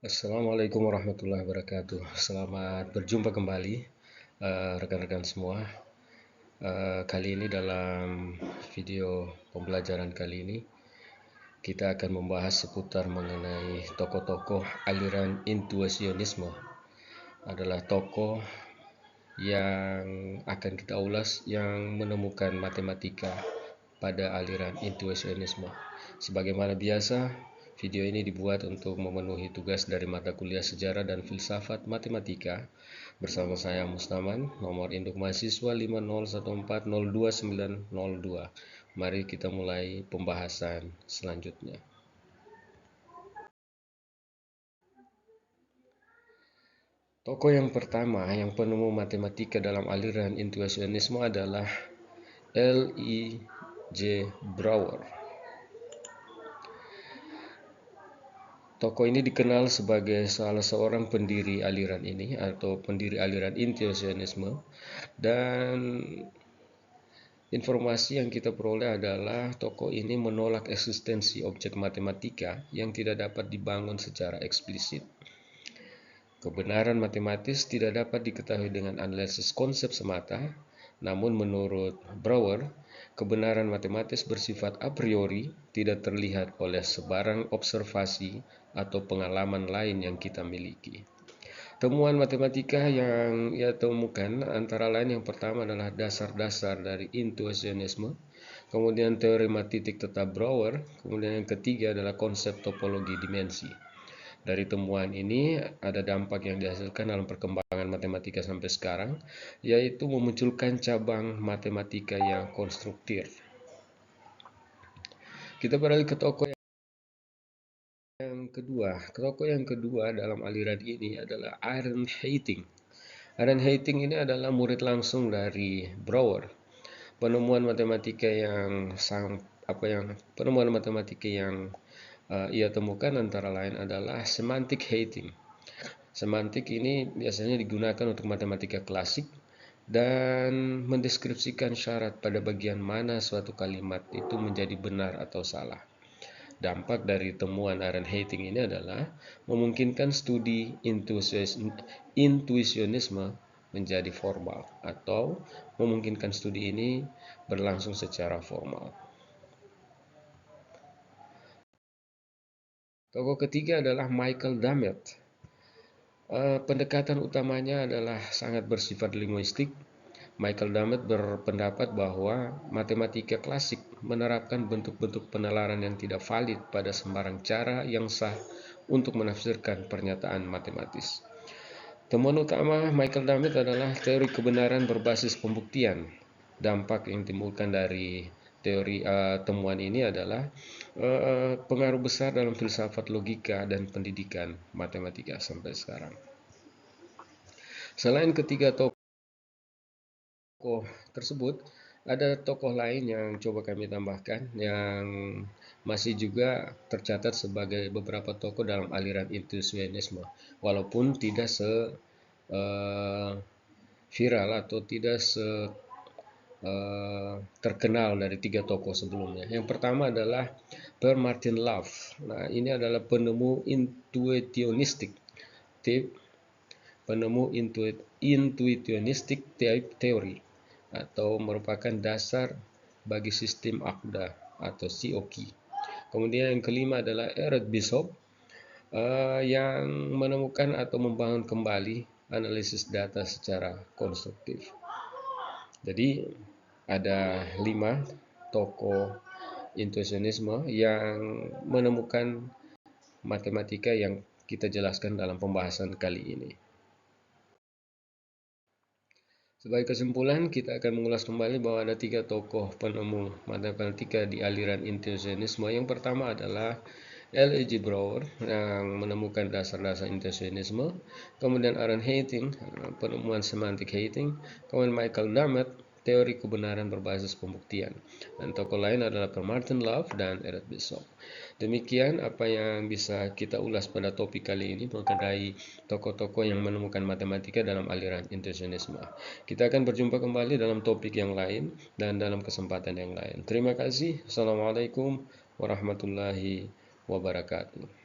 Assalamualaikum warahmatullahi wabarakatuh. Selamat berjumpa kembali rekan-rekan semua. Kali ini dalam video pembelajaran kali ini kita akan membahas seputar mengenai tokoh-tokoh aliran intuisionisme. Adalah tokoh yang akan kita ulas yang menemukan matematika pada aliran intuisionisme. Sebagaimana biasa, video ini dibuat untuk memenuhi tugas dari mata kuliah Sejarah dan Filsafat Matematika bersama saya Mustaman, nomor induk mahasiswa 501402902. Mari kita mulai pembahasan selanjutnya. Tokoh yang pertama yang penemu matematika dalam aliran intuisionisme adalah L.E.J. Brouwer. Tokoh ini dikenal sebagai salah seorang pendiri aliran ini atau pendiri aliran intuisionisme, dan informasi yang kita peroleh adalah tokoh ini menolak eksistensi objek matematika yang tidak dapat dibangun secara eksplisit. Kebenaran matematis tidak dapat diketahui dengan analisis konsep semata, namun menurut Brouwer, kebenaran matematis bersifat a priori, tidak terlihat oleh sebarang observasi atau pengalaman lain yang kita miliki. Temuan matematika yang ia temukan antara lain yang pertama adalah dasar-dasar dari intuisionisme, kemudian teorema titik tetap Brouwer, kemudian yang ketiga adalah konsep topologi dimensi. Dari temuan ini ada dampak yang dihasilkan dalam perkembangan matematika sampai sekarang, yaitu memunculkan cabang matematika yang konstruktif. Kita beralih ke tokoh yang kedua dalam aliran ini adalah Aaron Hayting. Aaron Hayting ini adalah murid langsung dari Brouwer. Penemuan matematika yang ia temukan antara lain adalah semantik Hayting. Semantik ini biasanya digunakan untuk matematika klasik dan mendeskripsikan syarat pada bagian mana suatu kalimat itu menjadi benar atau salah. Dampak dari temuan Aaron Hayting ini adalah memungkinkan studi intuisionisme menjadi formal, atau memungkinkan studi ini berlangsung secara formal. Tokoh ketiga adalah Michael Dammit. Pendekatan utamanya adalah sangat bersifat linguistik. Michael Dammit berpendapat bahwa matematika klasik menerapkan bentuk-bentuk penalaran yang tidak valid pada sembarang cara yang sah untuk menafsirkan pernyataan matematis. Temuan utama Michael Dammit adalah teori kebenaran berbasis pembuktian. Dampak yang ditimbulkan dari teori temuan ini adalah pengaruh besar dalam filsafat logika dan pendidikan matematika sampai sekarang. Selain ketiga tokoh tersebut, ada tokoh lain yang coba kami tambahkan yang masih juga tercatat sebagai beberapa tokoh dalam aliran intuisionisme, walaupun tidak viral atau tidak terkenal dari tiga tokoh sebelumnya. Yang pertama adalah Per Martin Love. Nah, ini adalah penemu intuitionistic teori, atau merupakan dasar bagi sistem ACDA atau COQ. Kemudian yang kelima adalah Eric Bishop yang menemukan atau membangun kembali analisis data secara konstruktif. Jadi ada 5 tokoh intuisionisme yang menemukan matematika yang kita jelaskan dalam pembahasan kali ini. Sebagai kesimpulan, kita akan mengulas kembali bahwa ada 3 tokoh penemu matematika di aliran intuisionisme. Yang pertama adalah L.E.J. Brouwer yang menemukan dasar-dasar intuisionisme, kemudian Aaron Hayting, penemuan semantik Hayting, kemudian Michael Dammit, teori kebenaran berbasis pembuktian, dan tokoh lain adalah Per Martin Love dan Eric Bishop. Demikian apa yang bisa kita ulas pada topik kali ini mengenai tokoh-tokoh yang menemukan matematika dalam aliran intuisionisme. Kita akan berjumpa kembali dalam topik yang lain dan dalam kesempatan yang lain. Terima kasih. Assalamualaikum warahmatullahi wabarakatuh.